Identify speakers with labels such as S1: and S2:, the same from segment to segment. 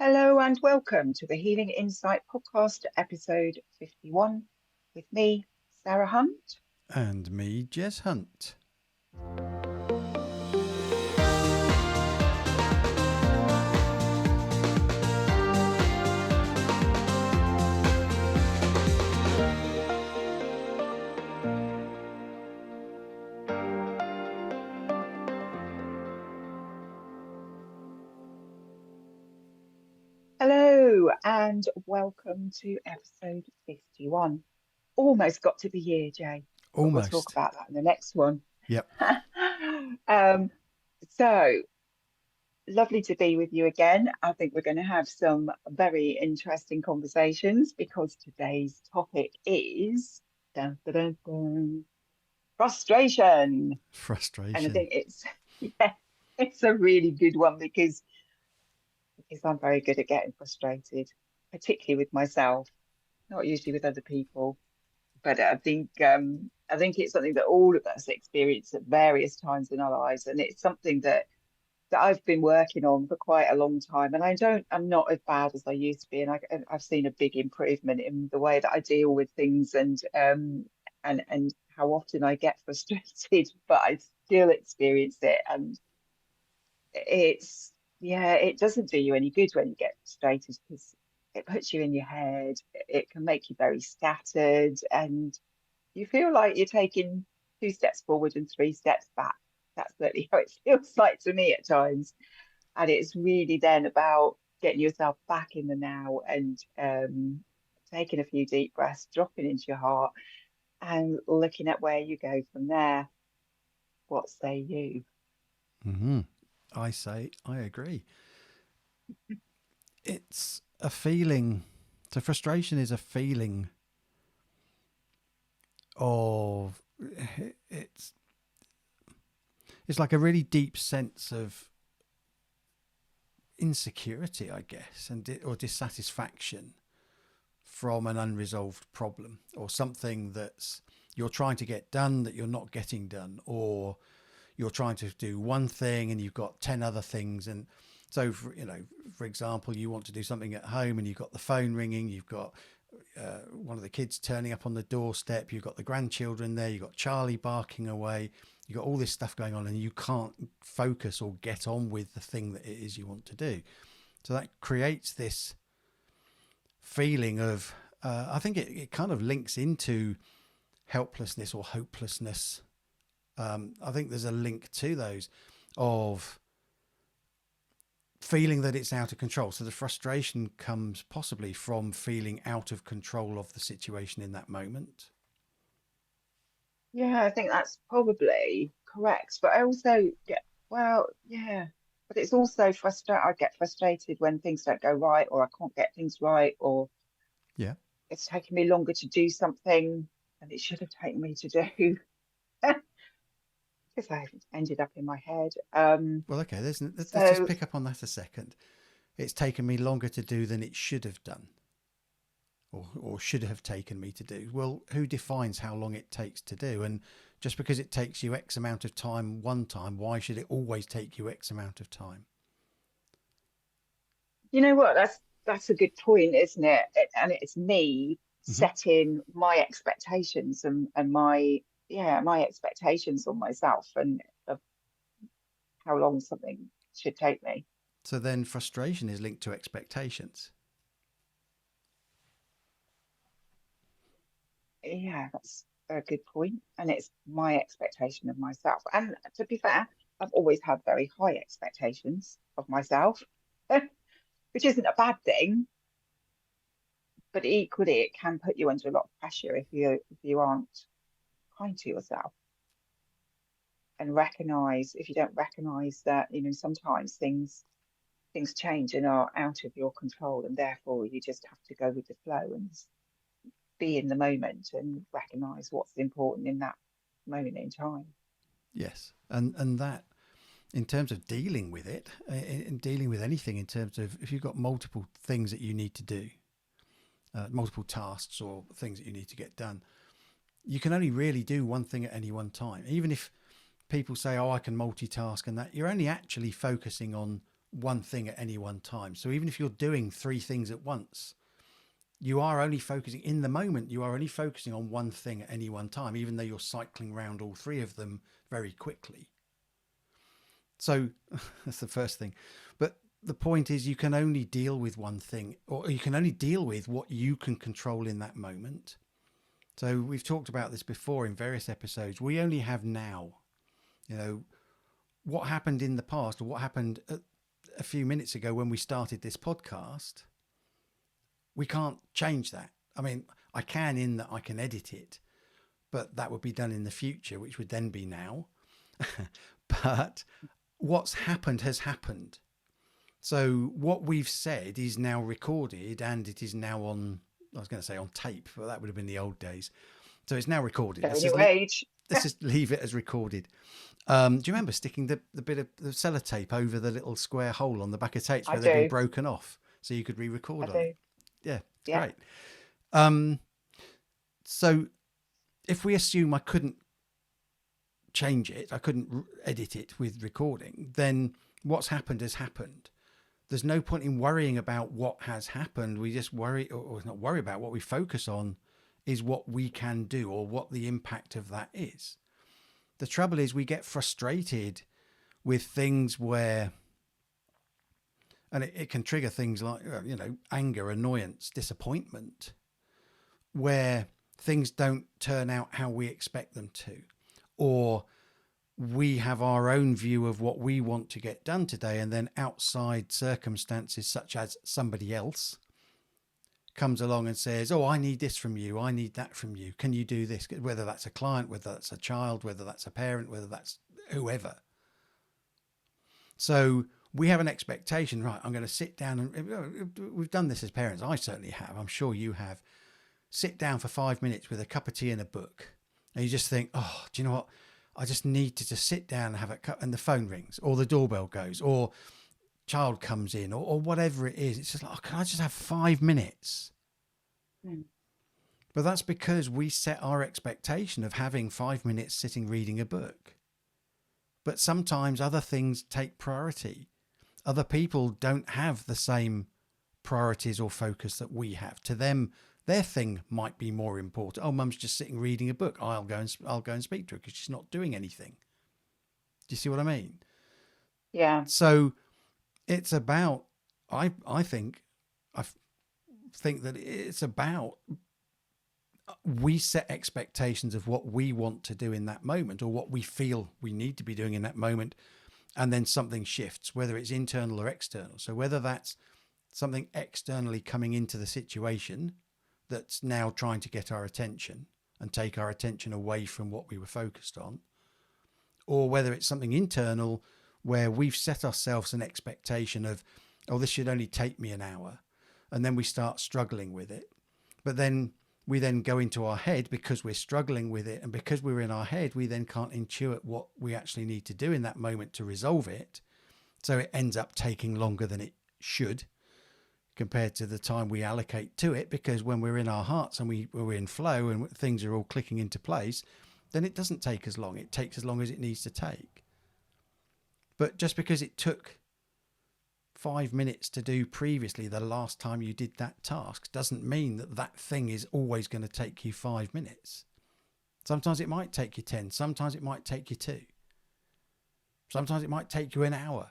S1: Hello and welcome to the Healing Insight podcast, episode 51, with me, Sarah Hunt.
S2: And me, Jez Hunt.
S1: Hello and welcome to episode 51. Almost got to the year, Jay, but we'll talk
S2: Almost.
S1: about that in the next one.
S2: Yep.
S1: um, so lovely to be with you again. I think we're going to have some very interesting conversations because today's topic is dun, dun, dun, dun, frustration. And I
S2: Frustration.
S1: think yeah, it's a really good one because I'm very good at getting frustrated, particularly with myself, not usually with other people. But I think it's something that all of us experience at various times in our lives, and it's something that I've been working on for quite a long time. And I'm not as bad as I used to be, and I've seen a big improvement in the way that I deal with things and how often I get frustrated, but I still experience it, and it's yeah, it doesn't do you any good when you get frustrated because it puts you in your head. It can make you very scattered, and you feel like you're taking two steps forward and three steps back. That's certainly how it feels like to me at times. And it's really then about getting yourself back in the now and taking a few deep breaths, dropping into your heart, and looking at where you go from there. What say you?
S2: I say I agree. It's a feeling. So frustration is a feeling of it's it's like a really deep sense of insecurity, I guess, or dissatisfaction from an unresolved problem or something that's you're trying to get done that you're not getting done, or you're trying to do one thing and you've got 10 other things. And so for example, you want to do something at home and you've got the phone ringing, you've got one of the kids turning up on the doorstep, you've got the grandchildren there, you've got Charlie barking away, you've got all this stuff going on, and you can't focus or get on with the thing that it is you want to do. So that creates this feeling of I think it kind of links into helplessness or hopelessness. I think there's a link to those of feeling that it's out of control. So the frustration comes possibly from feeling out of control of the situation in that moment.
S1: Yeah, I think that's probably correct. But I also get, well, yeah, but it's also frustrated. I get frustrated when things don't go right, or I can't get things right, or
S2: Yeah.
S1: it's taking me longer to do something than it should have taken me to do because I ended up in my head.
S2: Well, okay, let's just
S1: So
S2: pick up on that a second. It's taken me longer to do than it should have done, or should have taken me to do. Well, who defines how long it takes to do? And just because it takes you X amount of time one time, why should it always take you X amount of time?
S1: you know what? That's a good point, isn't it? And it's me
S2: Hmm.
S1: setting my expectations and my expectations on myself and of how long something should take me.
S2: So then frustration is linked to expectations.
S1: Yeah, that's a good point. And it's my expectation of myself. And to be fair, I've always had very high expectations of myself, which isn't a bad thing, but equally it can put you under a lot of pressure if you aren't kind to yourself and recognize if you don't recognize that, sometimes things change and are out of your control, and therefore you just have to go with the flow and be in the moment and recognize what's important in that moment in time.
S2: Yes, and that in terms of dealing with it, in dealing with anything, in terms of if you've got multiple things that you need to do, multiple tasks or things that you need to get done, you can only really do one thing at any one time. Even if people say, "Oh, I can multitask," and that you're only actually focusing on one thing at any one time. So even if you're doing three things at once, you are only focusing in the moment. You are only focusing on one thing at any one time, even though you're cycling around all three of them very quickly. So that's the first thing. But the point is, you can only deal with one thing, or you can only deal with what you can control in that moment. So we've talked about this before in various episodes. We only have now. You know, what happened in the past, or what happened a few minutes ago when we started this podcast, we can't change that. I mean, I can, in that I can edit it, but that would be done in the future, which would then be now. But what's happened has happened. So what we've said is now recorded, and it is now on, I was going to say on tape, but that would have been the old days. So it's now recorded.
S1: Showing your age.
S2: Let's just leave it as recorded. Do you remember sticking the bit of the sellotape over the little square hole on the back of tapes
S1: I
S2: where they've been
S1: do.
S2: broken off so you could
S1: I
S2: re-record on it?
S1: do.
S2: Yeah, it's
S1: Yeah.
S2: great. So if we assume I couldn't change it, I couldn't edit it with recording, then what's happened has happened. There's no point in worrying about what has happened. We just worry, or not worry about, what we focus on is what we can do or what the impact of that is. The trouble is we get frustrated with things where, and it can trigger things like, anger, annoyance, disappointment, where things don't turn out how we expect them to, or we have our own view of what we want to get done today, and then outside circumstances such as somebody else comes along and says, oh, I need this from you, I need that from you, can you do this? Whether that's a client, whether that's a child, whether that's a parent, whether that's whoever. So we have an expectation, right? I'm going to sit down, and we've done this as parents. I certainly have. I'm sure you have. Sit down for 5 minutes with a cup of tea and a book, and you just think, oh, do you know what? I just need to just sit down and have a cup, and the phone rings, or the doorbell goes, or child comes in, or whatever it is. It's just like, oh, can I just have 5 minutes?
S1: Mm.
S2: But that's because we set our expectation of having 5 minutes sitting reading a book. But sometimes other things take priority. Other people don't have the same priorities or focus that we have. To them, their thing might be more important. Oh, mum's just sitting reading a book. I'll go and speak to her because she's not doing anything. Do you see what I mean?
S1: Yeah.
S2: So it's about, I think that it's about, we set expectations of what we want to do in that moment, or what we feel we need to be doing in that moment, and then something shifts, whether it's internal or external. So whether that's something externally coming into the situation that's now trying to get our attention and take our attention away from what we were focused on, or whether it's something internal where we've set ourselves an expectation of, oh, this should only take me an hour, and then we start struggling with it. But then we then go into our head because we're struggling with it, and because we're in our head, we then can't intuit what we actually need to do in that moment to resolve it. So it ends up taking longer than it should compared to the time we allocate to it, because when we're in our hearts and we're in flow and things are all clicking into place, then it doesn't take as long. It takes as long as it needs to take. But just because it took 5 minutes to do previously the last time you did that task doesn't mean that that thing is always going to take you 5 minutes. Sometimes it might take you 10. Sometimes it might take you 2. Sometimes it might take you an hour.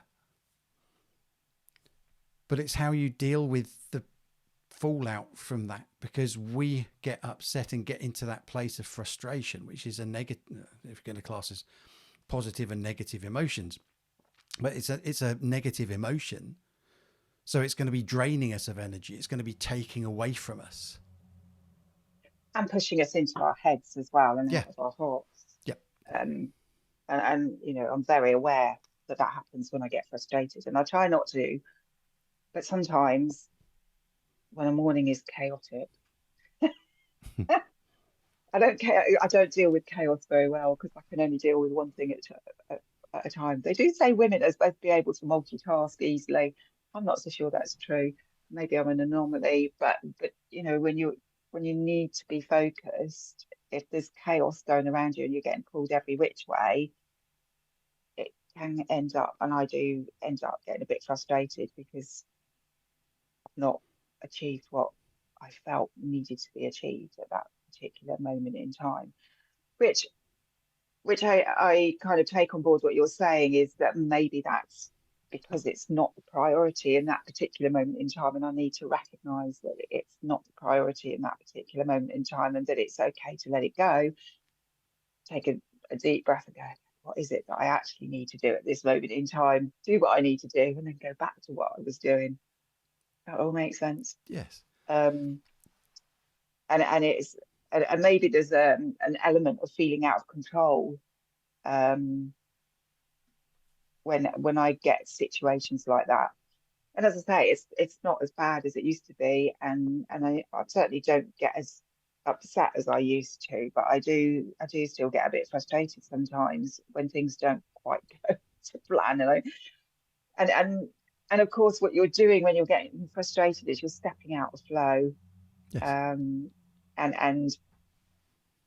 S2: But it's how you deal with the fallout from that, because we get upset and get into that place of frustration, which is a negative, if you're going to class as positive and negative emotions. But it's a negative emotion. So it's going to be draining us of energy. It's going to be taking away from us.
S1: And pushing us into our heads as well and
S2: Yeah.
S1: out of our hearts.
S2: Yeah.
S1: And I'm very aware that that happens when I get frustrated, and I try not to, but sometimes when a morning is chaotic, I don't deal with chaos very well, because I can only deal with one thing at a time. They do say women are supposed to be able to multitask easily. I'm not so sure that's true. Maybe I'm an anomaly, but when you need to be focused, if there's chaos going around you and you're getting pulled every which way, can end up, and I do end up getting a bit frustrated because I've not achieved what I felt needed to be achieved at that particular moment in time. Which I kind of take on board what you're saying is that maybe that's because it's not the priority in that particular moment in time, and I need to recognize that it's not the priority in that particular moment in time, and that it's okay to let it go, take a deep breath and go, what is it that I actually need to do at this moment in time, do what I need to do, and then go back to what I was doing. That all makes sense.
S2: Yes.
S1: um and it's and maybe there's an element of feeling out of control um when I get situations like that. And as I say, it's not as bad as it used to be, and I certainly don't get as upset as I used to, but I do still get a bit frustrated sometimes when things don't quite go to plan. And and and of course, what you're doing when you're getting frustrated is you're stepping out of flow.
S2: Yes.
S1: Um, and and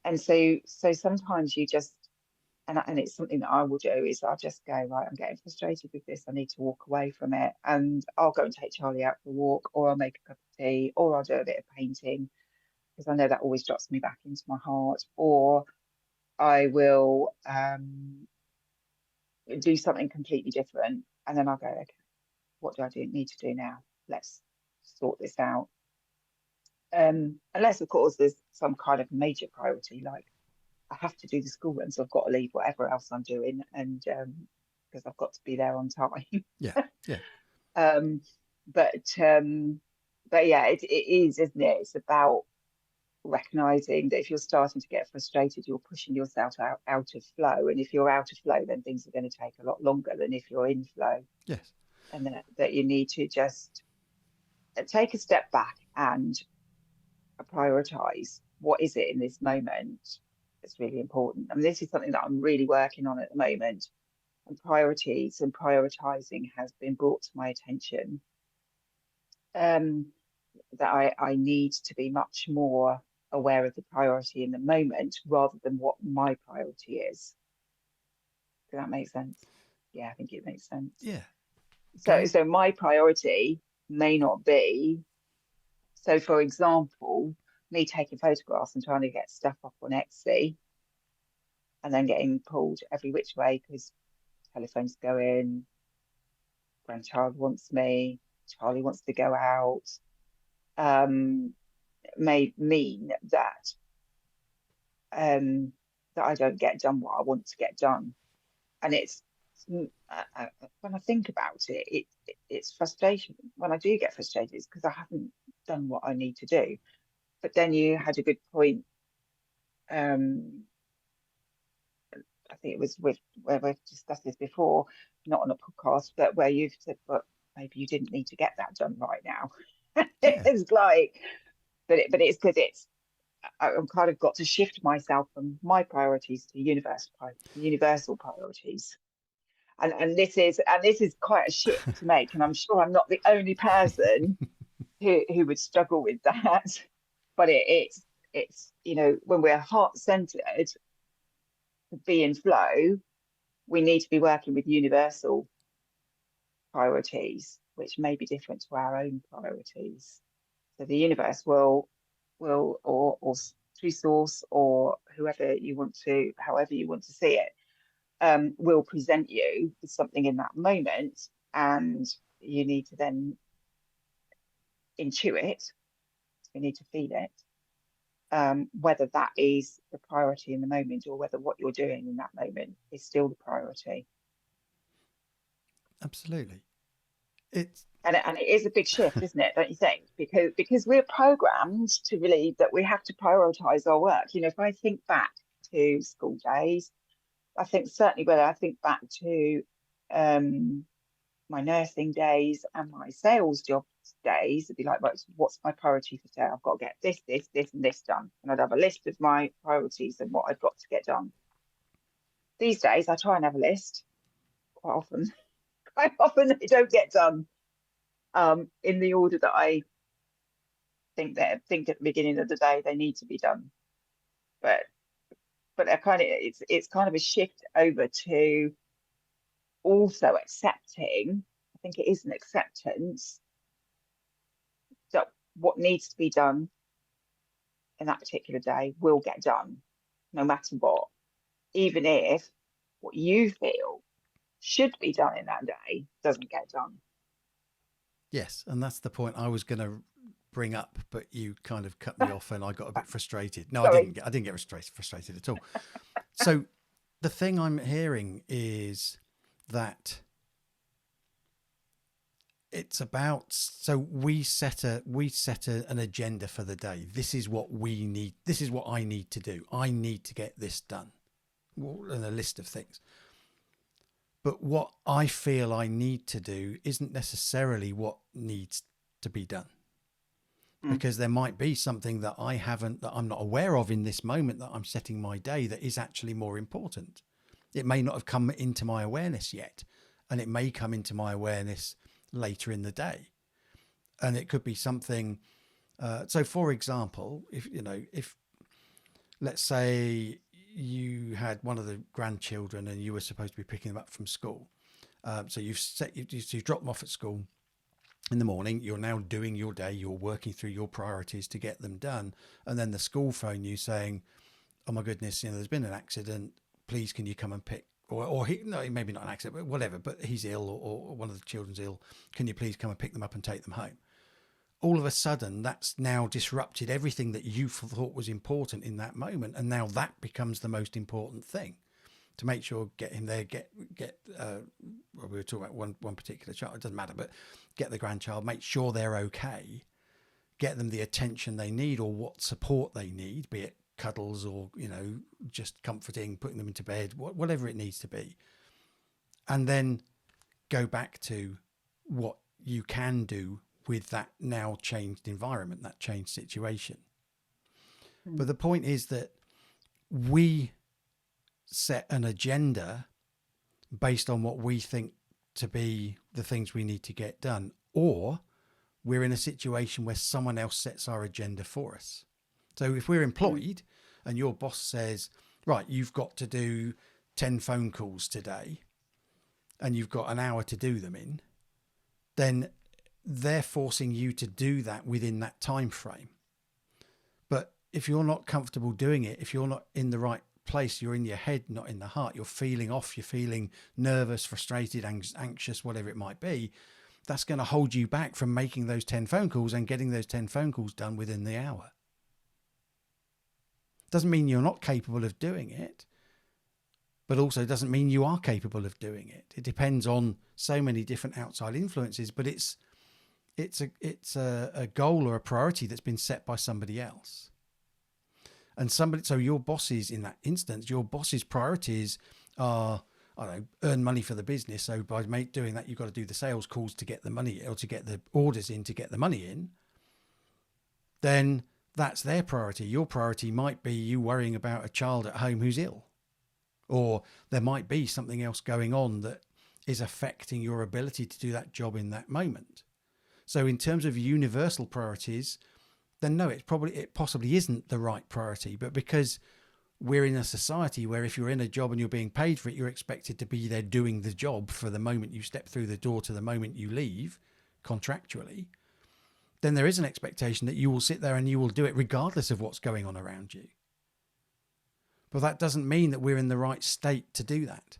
S1: and so sometimes you just and it's something that I will do is I'll just go, right, I'm getting frustrated with this. I need to walk away from it. And I'll go and take Charlie out for a walk, or I'll make a cup of tea, or I'll do a bit of painting because I know that always drops me back into my heart. Or I will do something completely different. And then I'll go, okay, what do I need to do now? Let's sort this out. Unless, of course, there's some kind of major priority, like I have to do the school run, so I've got to leave whatever else I'm doing, and because I've got to be there on time.
S2: Yeah. Yeah.
S1: um, but but yeah, it is, isn't it? It's about recognizing that if you're starting to get frustrated, you're pushing yourself out of flow, and if you're out of flow, then things are going to take a lot longer than if you're in flow,
S2: Yes.
S1: and that you need to just take a step back and prioritize what is it in this moment. It's really important. I mean, this is something that I'm really working on at the moment. And priorities and prioritizing has been brought to my attention. Um, that I need to be much more aware of the priority in the moment rather than what my priority is. Does that make sense? Yeah, I think it makes sense.
S2: Yeah.
S1: So,
S2: Going.
S1: so my priority may not be, so for example, me taking photographs and trying to get stuff up on Etsy and then getting pulled every which way because telephones go in, grandchild wants me, Charlie wants to go out, um, may mean um, that I don't get done what I want to get done. And when I think about it's frustration. When I do get frustrated, it's because I haven't done what I need to do. But then you had a good point. Um, I think it was with where we've discussed this before, not on a podcast, but where you've said, but maybe you didn't need to get that done right now.
S2: Yeah.
S1: It's like, but it's because I've kind of got to shift myself from my priorities to universal priorities. And this is quite a shift to make, and I'm sure I'm not the only person who would struggle with that. But it's when we're heart centered to be in flow, we need to be working with universal priorities, which may be different to our own priorities. So the universe will or through source or however you want to see it, will present you with something in that moment, and you need to then intuit. You need to feel it. Whether that is the priority in the moment or whether what you're doing in that moment is still the priority.
S2: Absolutely. It's
S1: And it is a big shift, isn't it? Don't you think? Because we're programmed to believe that we have to prioritize our work. If I think back to school days, I think certainly when I think back to um, my nursing days and my sales job days, it'd be like, right, what's my priority for today? I've got to get this, and this done. And I'd have a list of my priorities and what I've got to get done. These days, I try and have a list quite often. Quite often, they don't get done in the order that I think at the beginning of the day they need to be done. But I kind of it's kind of a shift over to also accepting, I think it is an acceptance that what needs to be done in that particular day will get done, no matter what, even if what you feel should be done in that day doesn't get done.
S2: Yes, and that's the point I was going to bring up, but you kind of cut me off, and I got a bit frustrated. No, I
S1: Sorry.
S2: didn't get. I didn't get frustrated at all. So the thing I'm hearing is that it's about, so an agenda for the day. This is what we need. This is what I need to do. I need to get this done, and a list of things. But what I feel I need to do isn't necessarily what needs to be done,
S1: Mm,
S2: because there might be something that I'm not aware of in this moment that I'm setting my day that is actually more important. It may not have come into my awareness yet, and it may come into my awareness later in the day. And it could be something. So, for example, if let's say you had one of the grandchildren and you were supposed to be picking them up from school, so you've dropped them off at school in the morning. You're now doing your day. You're working through your priorities to get them done, and then the school phone you saying, "Oh my goodness, there's been an accident. Please, can you come and pick?" Or he, no, maybe not an accident, but whatever. But he's ill, or one of the children's ill. Can you please come and pick them up and take them home? All of a sudden, that's now disrupted everything that you thought was important in that moment, and now that becomes the most important thing to make sure get him there, get. Well, we were talking about one particular child. It doesn't matter, but get the grandchild, make sure they're okay, get them the attention they need or what support they need, be it cuddles or just comforting, putting them into bed, whatever it needs to be, and then go back to what you can do with that now changed environment, that changed situation.
S1: mm,
S2: But the point is that we set an agenda based on what we think to be the things we need to get done, or we're in a situation where someone else sets our agenda for us. So if we're
S1: mm,
S2: employed and your boss says, right, you've got to do 10 phone calls today and you've got an hour to do them in, then they're forcing you to do that within that time frame. But if you're not comfortable doing it, if you're not in the right place, you're in your head, not in the heart, you're feeling off, you're feeling nervous, frustrated, anxious, whatever it might be, that's going to hold you back from making those 10 phone calls and getting those 10 phone calls done within the hour. Doesn't mean you're not capable of doing it, but also doesn't mean you are capable of doing it. It depends on so many different outside influences, but it's a goal or a priority that's been set by somebody else. And so your bosses, in that instance, your boss's priorities are, I don't know, earn money for the business. So by doing that, you've got to do the sales calls to get the money or to get the orders in, to get the money in. Then that's their priority. Your priority might be you worrying about a child at home who's ill, or there might be something else going on that is affecting your ability to do that job in that moment. So in terms of universal priorities, then no, it possibly isn't the right priority. But because we're in a society where if you're in a job and you're being paid for it, you're expected to be there doing the job for the moment you step through the door to the moment you leave contractually, then there is an expectation that you will sit there and you will do it regardless of what's going on around you. But that doesn't mean that we're in the right state to do that,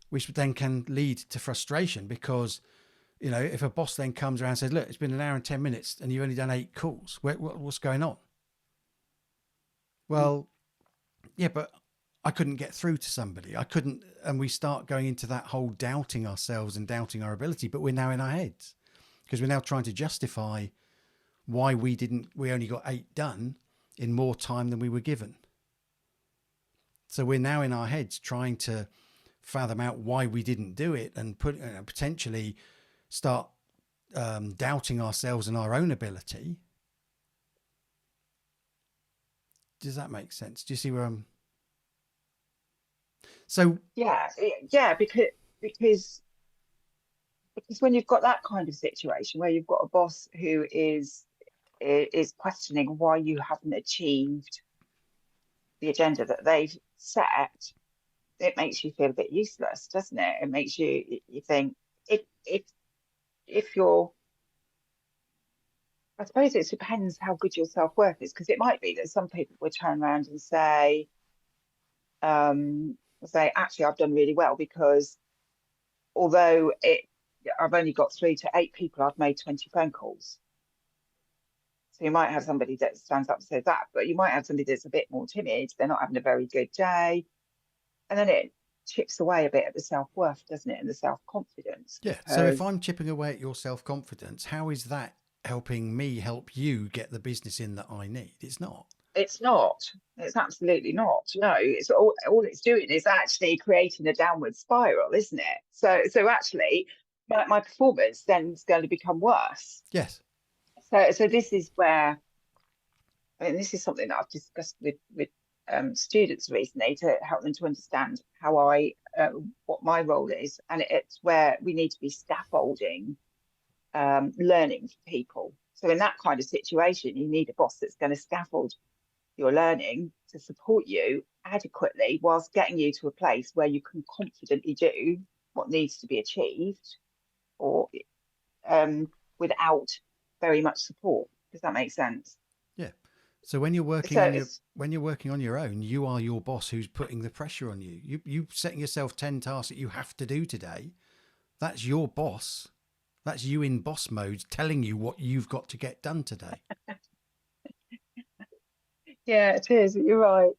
S2: which then can lead to frustration because, if a boss then comes around and says, look, it's been an hour and 10 minutes and you've only done 8 calls. What's going on?
S1: mm.
S2: Well, yeah, but I couldn't get through to somebody. I couldn't. And we start going into that whole doubting ourselves and doubting our ability, but we're now in our heads because we're now trying to justify why we only got 8 done in more time than we were given. So we're now in our heads trying to fathom out why we didn't do it and potentially start doubting ourselves and our own ability. Does that make sense? Do you see where I'm? So
S1: Yeah, yeah, because because when you've got that kind of situation where you've got a boss who is questioning why you haven't achieved the agenda that they've set, it makes you feel a bit useless, doesn't it? It makes you think if if you're, I suppose it depends how good your self-worth is, because it might be that some people would turn around and um, say, actually, I've done really well because although I've only got 3 to 8 people, I've made 20 phone calls. So you might have somebody that stands up and says that, but you might have somebody that's a bit more timid. They're not having a very good day. And then it chips away a bit at the self-worth, doesn't it? And the self-confidence,
S2: Yeah. So if
S1: because
S2: I'm chipping away at your self confidence, how is that helping me help you get the business in that I need? It's not.
S1: it's not. It's absolutely not. No, it's all it's doing is actually creating a downward spiral, isn't it? So actually my performance then is going to become worse.
S2: Yes.
S1: So this is where, I mean, this is something that I've discussed with students recently to help them to understand how what my role is, and it's where we need to be scaffolding learning for people. So in that kind of situation, you need a boss that's going to scaffold your learning to support you adequately whilst getting you to a place where you can confidently do what needs to be achieved, or um, without very much support. Does that make sense?
S2: Yeah. So when you're working
S1: So
S2: on your
S1: it's
S2: when you're working on your own, you are your boss who's putting the pressure on you. You setting yourself 10 tasks that you have to do today. That's your boss. That's you in boss mode telling you what you've got to get done today.
S1: yeah, it is. You're right.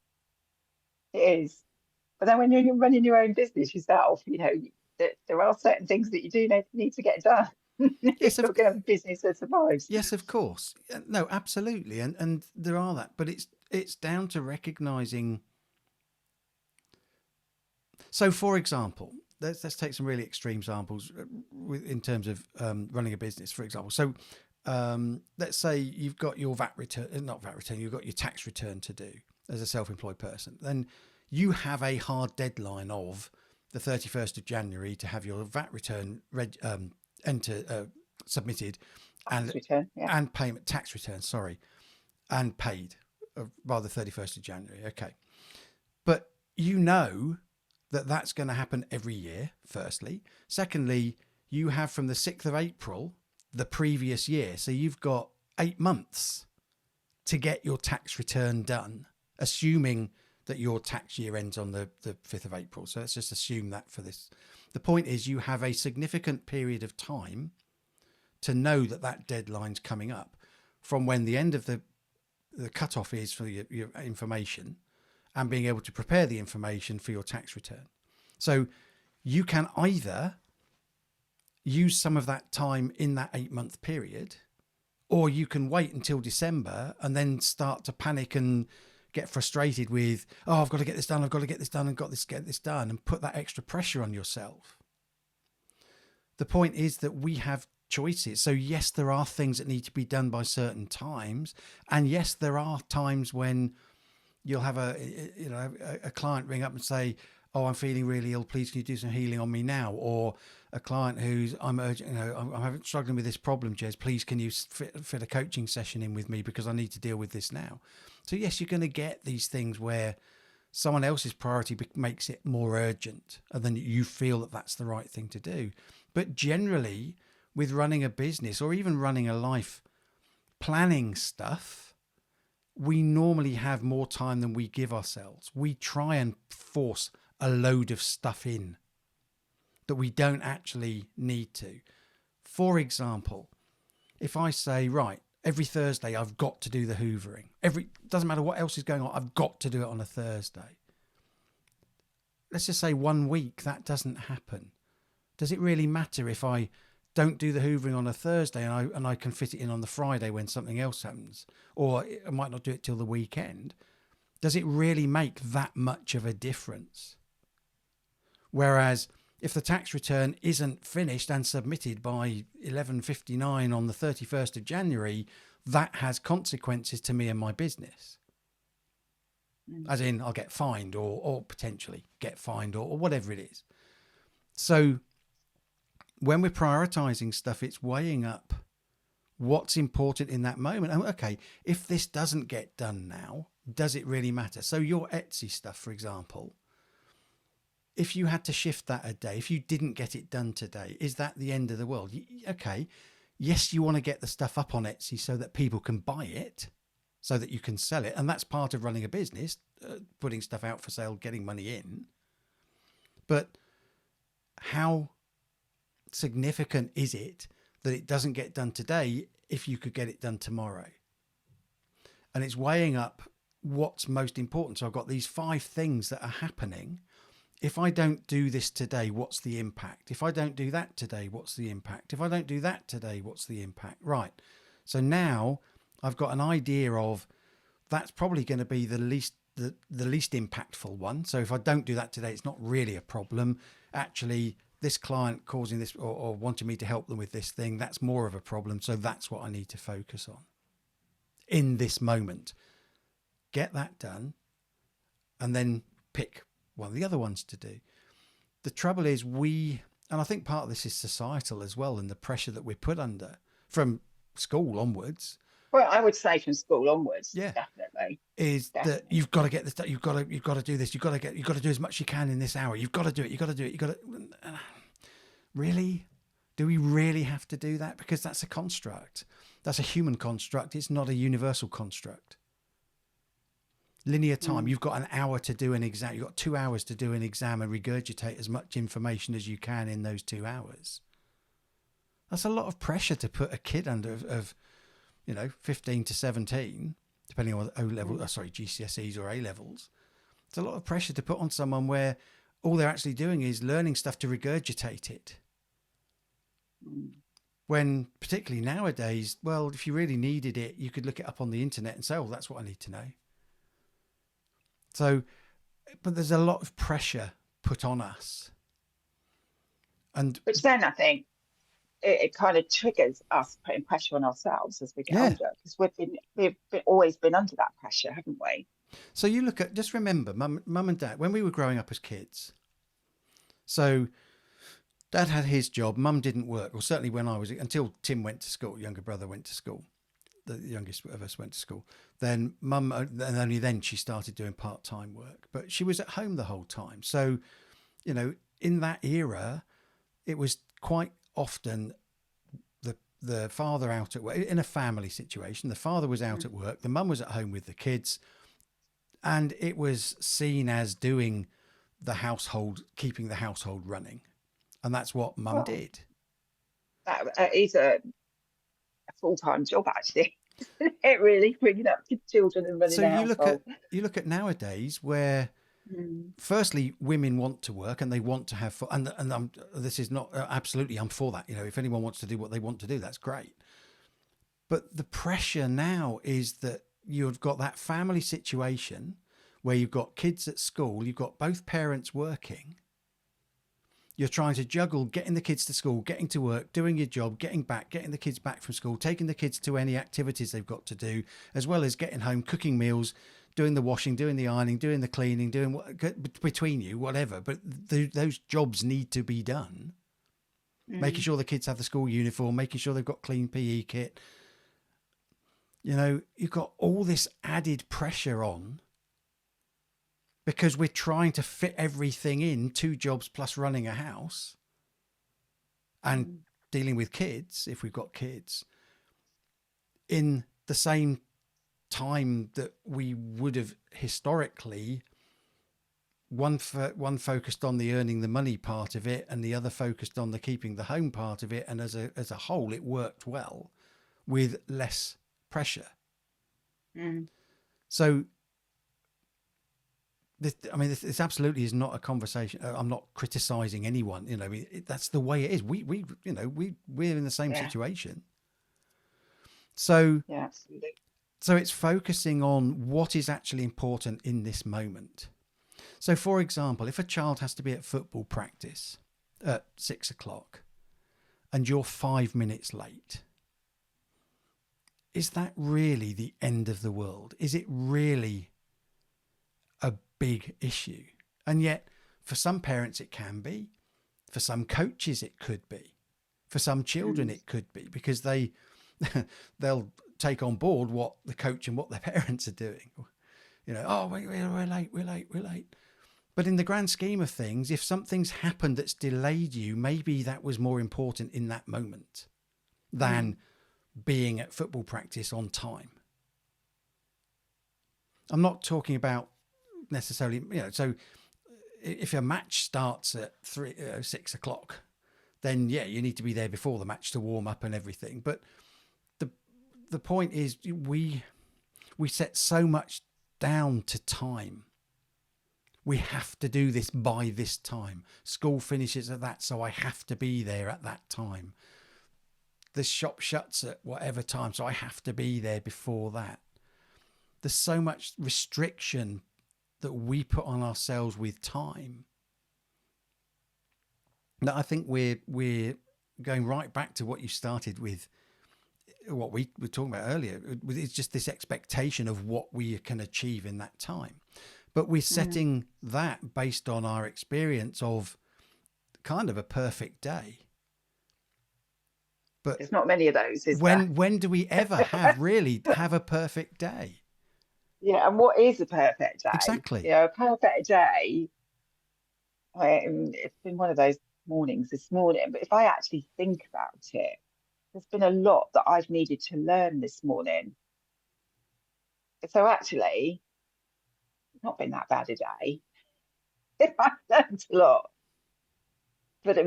S1: It is. But then when you're running your own business yourself, there are certain things that you do need to get done if
S2: Yes,
S1: you're
S2: of
S1: going to have a business that survives.
S2: yes, of course. No, absolutely. And there are that, but it's down to recognizing. So for example, let's take some really extreme examples in terms of running a business, for example. So let's say you've got your VAT return, not VAT return, you've got your tax return to do as a self-employed person. Then you have a hard deadline of the 31st of January to have your VAT return submitted
S1: Tax
S2: and
S1: return, yeah.
S2: payment tax return, sorry, and paid by the 31st of January. Okay. But you know that that's going to happen every year, firstly. Secondly, you have from the 6th of April the previous year. So you've got 8 months to get your tax return done, assuming that your tax year ends on the 5th of April. So let's just assume that for this. The point is you have a significant period of time to know that that deadline's coming up from when the end of the cutoff is for your information and being able to prepare the information for your tax return. So you can either use some of that time in that 8 month period, or you can wait until December and then start to panic and get frustrated with, oh, I've got to get this done, I've got to get this done, and get this done, and put that extra pressure on yourself. The point is that we have choices. So yes, there are things that need to be done by certain times, and yes, there are times when you'll have a client ring up and say, oh, I'm feeling really ill, please can you do some healing on me now? Or a client who's, I'm urgent, I'm struggling with this problem, Jez, please can you fit a coaching session in with me because I need to deal with this now. So yes, you're going to get these things where someone else's priority makes it more urgent, and then you feel that that's the right thing to do. But generally, with running a business or even running a life, planning stuff, we normally have more time than we give ourselves. We try and force a load of stuff in that we don't actually need to. For example, if I say, right, every Thursday I've got to do the hoovering. Doesn't matter what else is going on, I've got to do it on a Thursday. Let's just say 1 week that doesn't happen. Does it really matter if I don't do the hoovering on a Thursday and I can fit it in on the Friday when something else happens, or I might not do it till the weekend? Does it really make that much of a difference? Whereas if the tax return isn't finished and submitted by 11:59 on the 31st of January, that has consequences to me and my business.
S1: Mm.
S2: As in, I'll get fined or potentially get fined or whatever it is. So when we're prioritizing stuff, it's weighing up what's important in that moment. And okay, if this doesn't get done now, does it really matter? So your Etsy stuff, for example, if you had to shift that a day, if you didn't get it done today, is that the end of the world? Okay, yes, you want to get the stuff up on Etsy so that people can buy it, so that you can sell it, and that's part of running a business, putting stuff out for sale, getting money in. But how significant is it that it doesn't get done today if you could get it done tomorrow? And it's weighing up what's most important. So I've got these 5 things that are happening. If I don't do this today, what's the impact? If I don't do that today, what's the impact? If I don't do that today, what's the impact? Right. So now I've got an idea of that's probably going to be the least impactful one. So if I don't do that today, it's not really a problem. Actually, this client causing this or wanting me to help them with this thing, that's more of a problem. So that's what I need to focus on in this moment. Get that done and then pick one of the other ones to do. The trouble is and I think part of this is societal as well, and the pressure that we're put under from school onwards.
S1: Well, I would say from school onwards,
S2: Yeah.
S1: definitely.
S2: Is that
S1: Definitely.
S2: you've got to get this, you've got to do this, you've got to do as much as you can in this hour. You've got to do it. You've got to do it. You've got to. Really? Do we really have to do that? Because that's a construct. That's a human construct. It's not a universal construct. Linear time.
S1: Mm.
S2: You've got an hour to do an exam. You've got 2 hours to do an exam and regurgitate as much information as you can in those 2 hours. That's a lot of pressure to put a kid under of 15 to 17, depending on O level, GCSEs or A levels. It's a lot of pressure to put on someone where all they're actually doing is learning stuff to regurgitate it.
S1: Mm.
S2: When particularly nowadays, well, if you really needed it, you could look it up on the internet and say, oh, that's what I need to know. So, but there's a lot of pressure put on us. And
S1: Which then I think it kind of triggers us putting pressure on ourselves as we get
S2: yeah.
S1: older, because we've always been under that pressure, haven't we?
S2: So you look at, just remember, mum and dad, when we were growing up as kids. So dad had his job, mum didn't work, or certainly when I was, until Tim went to school, younger brother went to school. The youngest of us went to school. Then mum, and only then she started doing part-time work, but she was at home the whole time. So, in that era, it was quite often the father out at work. In a family situation, the father was out
S1: Mm.
S2: at work, the mum was at home with the kids, and it was seen as doing the household, keeping the household running. And that's what mum
S1: Well,
S2: did.
S1: that is a full-time job, actually. It really bringing up your children and running
S2: So
S1: a
S2: you look at
S1: household.
S2: nowadays where
S1: Mm.
S2: firstly women want to work and they want to have fun, and this is not absolutely, I'm for that. If anyone wants to do what they want to do, that's great. But the pressure now is that you've got that family situation where you've got kids at school, you've got both parents working. You're trying to juggle getting the kids to school, getting to work, doing your job, getting back, getting the kids back from school, taking the kids to any activities they've got to do, as well as getting home, cooking meals, doing the washing, doing the ironing, doing the cleaning, doing what between you, whatever. But those jobs need to be done. Making
S1: Mm.
S2: sure the kids have the school uniform, making sure they've got clean PE kit. You've got all this added pressure on because we're trying to fit everything in, 2 jobs plus running a house and
S1: Mm.
S2: dealing with kids, if we've got kids, in the same time that we would have historically, one focused on the earning the money part of it and the other focused on the keeping the home part of it. And as a whole, it worked well with less pressure.
S1: Mm.
S2: So this absolutely is not a conversation. I'm not criticizing anyone. That's the way it is. We're in the same
S1: Yeah.
S2: situation. So
S1: Yeah, absolutely.
S2: it's focusing on what is actually important in this moment. So, for example, if a child has to be at football practice at 6 o'clock and you're 5 minutes late, is that really the end of the world? Is it really a big issue? And yet, for some parents, it can be. For some coaches, it could be. For some children,
S1: Mm.
S2: it could be, because they'll take on board what the coach and what their parents are doing. Oh, we're late, we're late, we're late. But in the grand scheme of things, if something's happened that's delayed you, maybe that was more important in that moment
S1: Mm.
S2: than being at football practice on time. I'm not talking about necessarily, so if a match starts at 6 o'clock, then yeah, you need to be there before the match to warm up and everything. But the the point is, we set so much down to time. We have to do this by this time. School finishes at that, so I have to be there at that time. The shop shuts at whatever time, so I have to be there before that. There's so much restriction that we put on ourselves with time that I think we're going right back to what you started with, what we were talking about earlier. It's just this expectation of what we can achieve in that time. But we're
S1: Mm.
S2: setting that based on our experience of kind of a perfect day. But
S1: There's not many of those, is there?
S2: when do we ever have a perfect day?
S1: Yeah, and what is a perfect day?
S2: Exactly.
S1: You know, a perfect day, it's been one of those mornings this morning, but if I actually think about it, there's been a lot that I've needed to learn this morning. So actually, it's not been that bad a day. I've learned a lot, but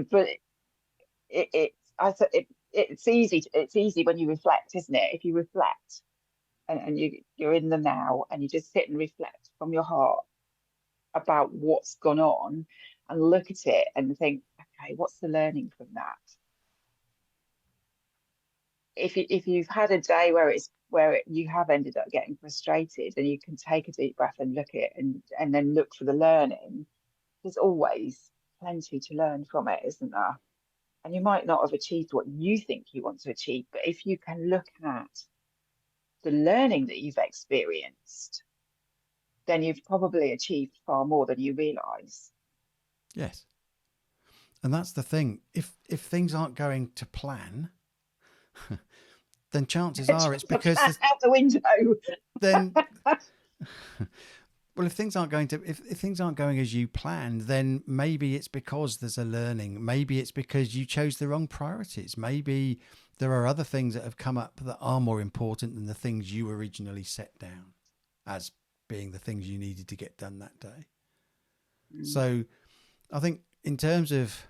S1: it's easy. It's easy when you reflect, isn't it? If you reflect and you're in the now and you just sit and reflect from your heart about what's gone on and look at it and think, okay, what's the learning from that? If you've had a day you have ended up getting frustrated, and you can take a deep breath and look at it and then look for the learning, there's always plenty to learn from it, isn't there? And you might not have achieved what you think you want to achieve, but if you can look at the learning that you've experienced, then you've probably achieved far more than you realize.
S2: Yes. And that's the thing. If things aren't going to plan, then chances are it's
S1: Chuck the
S2: because
S1: plan out the window.
S2: then well, if things aren't going to if things aren't going as you planned, then maybe it's because there's a learning. Maybe it's because you chose the wrong priorities. Maybe there are other things that have come up that are more important than the things you originally set down as being the things you needed to get done that day.
S1: Mm.
S2: So I think in terms of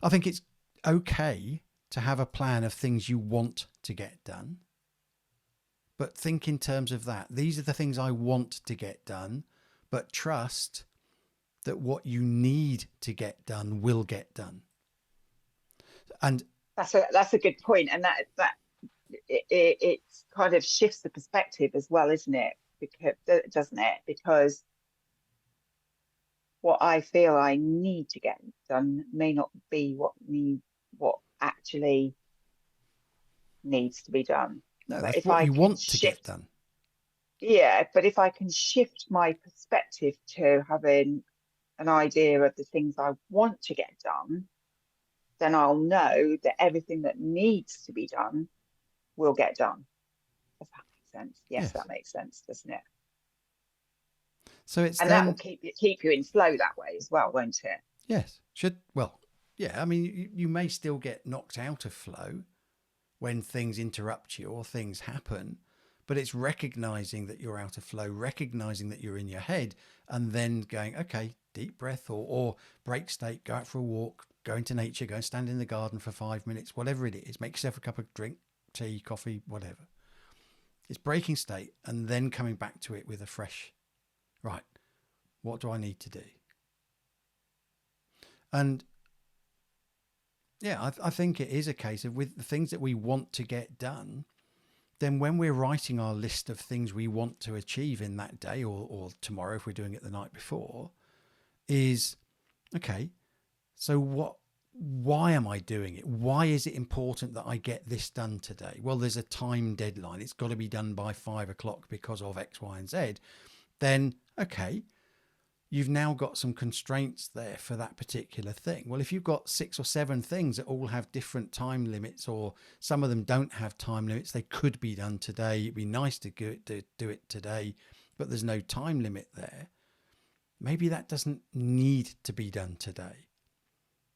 S2: I think it's okay to have a plan of things you want to get done, but think in terms of that. These are the things I want to get done, but trust that what you need to get done will get done. And
S1: That's a good point, and that it kind of shifts the perspective as well, isn't it? Because doesn't it? Because what I feel I need to get done may not be what actually needs to be done.
S2: no,
S1: But
S2: that's
S1: if
S2: what
S1: I
S2: you
S1: can
S2: want to get
S1: shift,
S2: done.
S1: yeah, but if I can shift my perspective to having an idea of the things I want to get done, then I'll know that everything that needs to be done will get done. Does that make sense? Yes,
S2: Yes.
S1: that makes sense, doesn't it?
S2: So it's
S1: And that will
S2: then,
S1: keep you in flow that way as well, won't it?
S2: yes, well, yeah, I mean, you may still get knocked out of flow when things interrupt you or things happen, but it's recognizing that you're out of flow, recognizing that you're in your head, and then going, okay, deep breath or break state, go out for a walk, go into nature, go and stand in the garden for 5 minutes, whatever it is, make yourself a cup of drink, tea, coffee, whatever. It's breaking state and then coming back to it with a fresh, right, what do I need to do? And yeah, I think it is a case of with the things that we want to get done, then when we're writing our list of things we want to achieve in that day or tomorrow, if we're doing it the night before, is okay, so why am I doing it? Why is it important that I get this done today? Well, there's a time deadline. It's got to be done by 5 o'clock because of X, Y, and Z. Then, okay, you've now got some constraints there for that particular thing. Well, if you've got 6 or 7 things that all have different time limits, or some of them don't have time limits, they could be done today. It'd be nice to do it today, but there's no time limit there. maybe that doesn't need to be done today.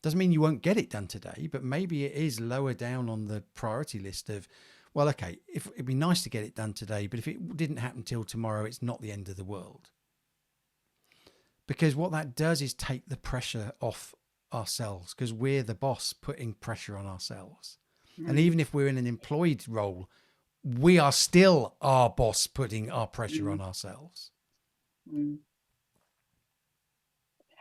S2: Doesn't mean you won't get it done today, but maybe it is lower down on the priority list of, well, okay, if it'd be nice to get it done today, but if it didn't happen till tomorrow, it's not the end of the world. Because what that does is take the pressure off ourselves, because we're the boss putting pressure on ourselves. And
S1: Mm,
S2: even if we're in an employed role, we are still our boss putting our pressure
S1: mm,
S2: on ourselves.
S1: mm.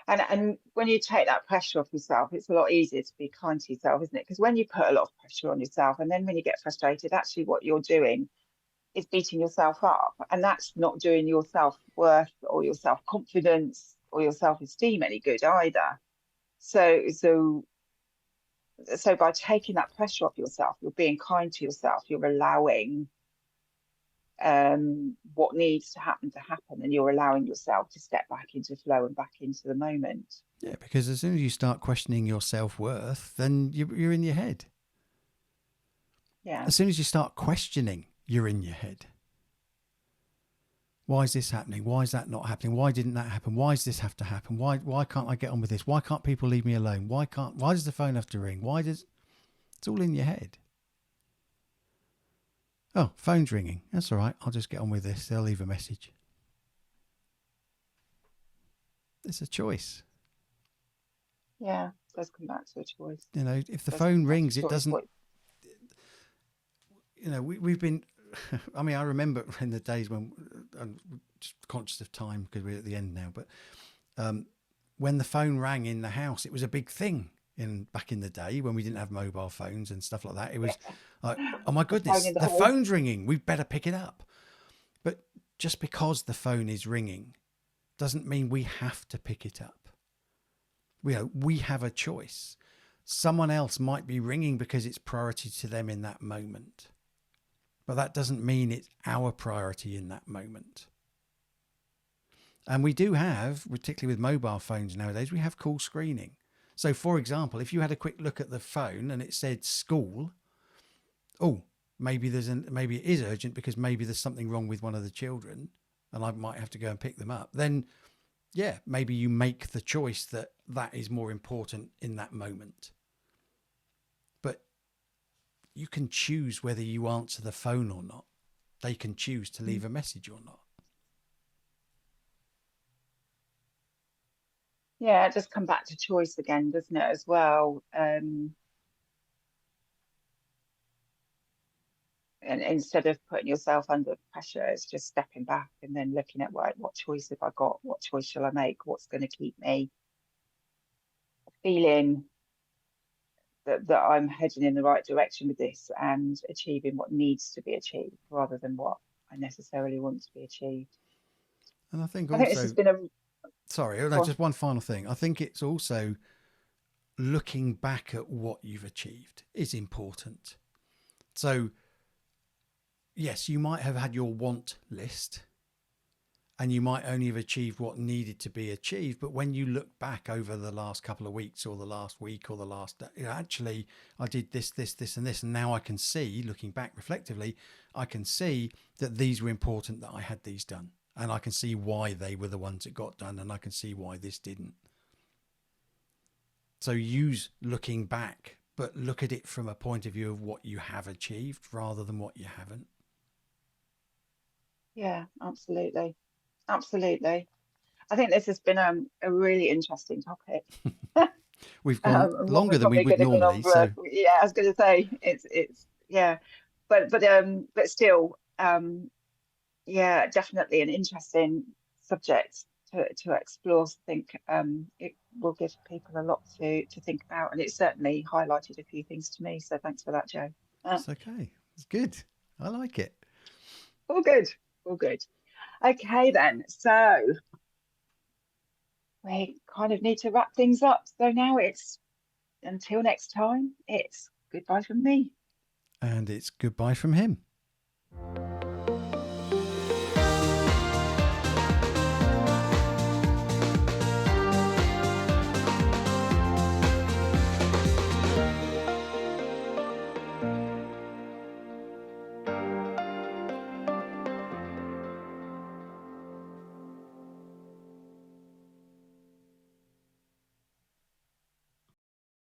S1: And when you take that pressure off yourself, it's a lot easier to be kind to yourself, isn't it? Because when you put a lot of pressure on yourself, and then when you get frustrated, actually what you're doing is beating yourself up, and that's not doing your self-worth or your self-confidence or your self-esteem any good either. So by taking that pressure off yourself, you're being kind to yourself, you're allowing what needs to happen, and you're allowing yourself to step back into flow and back into the moment.
S2: Yeah, because as soon as you start questioning your self worth, then you're in your head.
S1: Yeah.
S2: As soon as you start questioning, you're in your head. Why is this happening? Why is that not happening? Why didn't that happen? Why does this have to happen? Why can't I get on with this? Why can't people leave me alone? Why does the phone have to ring? Why does it's all in your head? Oh, phone's ringing. That's all right. I'll just get on with this. They'll leave a message. It's a choice.
S1: Yeah, it does come back to a choice.
S2: You know, if the
S1: It does
S2: phone
S1: come back to
S2: rings, it
S1: choice.
S2: doesn't, you know, we've been, I mean, I remember in the days when, I'm just conscious of time because we're at the end now, but when the phone rang in the house, it was a big thing back in the day when we didn't have mobile phones and stuff like that. It was like, oh my
S1: The phone
S2: goodness,
S1: in the
S2: the
S1: hall.
S2: phone's ringing. We better pick it up. But just because the phone is ringing doesn't mean we have to pick it up. We have a choice. Someone else might be ringing because it's priority to them in that moment. But that doesn't mean it's our priority in that moment. And we do have, particularly with mobile phones nowadays, we have call screening. So, for example, if you had a quick look at the phone and it said school, oh, maybe maybe it is urgent because maybe there's something wrong with one of the children, and I might have to go and pick them up. Then, yeah, maybe you make the choice that that is more important in that moment. But you can choose whether you answer the phone or not. They can choose to leave a message or not.
S1: Yeah, it does come back to choice again, doesn't it, as well? And instead of putting yourself under pressure, it's just stepping back and then looking at what choice have I got? What choice shall I make? What's going to keep me feeling that I'm heading in the right direction with this and achieving what needs to be achieved rather than what I necessarily want to be achieved.
S2: And I think
S1: I think this has
S2: also,
S1: been a
S2: sorry, no,
S1: go on.
S2: just one final thing. I think it's also looking back at what you've achieved is important. So, yes, you might have had your want list and you might only have achieved what needed to be achieved. But when you look back over the last couple of weeks or the last week or the last day, actually, I did this, this, this, and this. And now I can see, looking back reflectively, I can see that these were important, that I had these done. And I can see why they were the ones that got done. And I can see why this didn't. So use looking back, but look at it from a point of view of what you have achieved rather than what you haven't.
S1: Yeah, absolutely. Absolutely. I think this has been a really interesting topic.
S2: We've gone
S1: And one we're
S2: longer than we
S1: probably
S2: would
S1: going to go on
S2: normally.
S1: for,
S2: So
S1: yeah, I was going to say it's yeah, but still, yeah, definitely an interesting subject to explore. I think it will give people a lot to think about, and it certainly highlighted a few things to me. So thanks for that, Joe.
S2: it's okay. It's good. I like it.
S1: All good, all good. Okay then, so we kind of need to wrap things up. So now it's until next time, it's goodbye from me.
S2: And it's goodbye from him.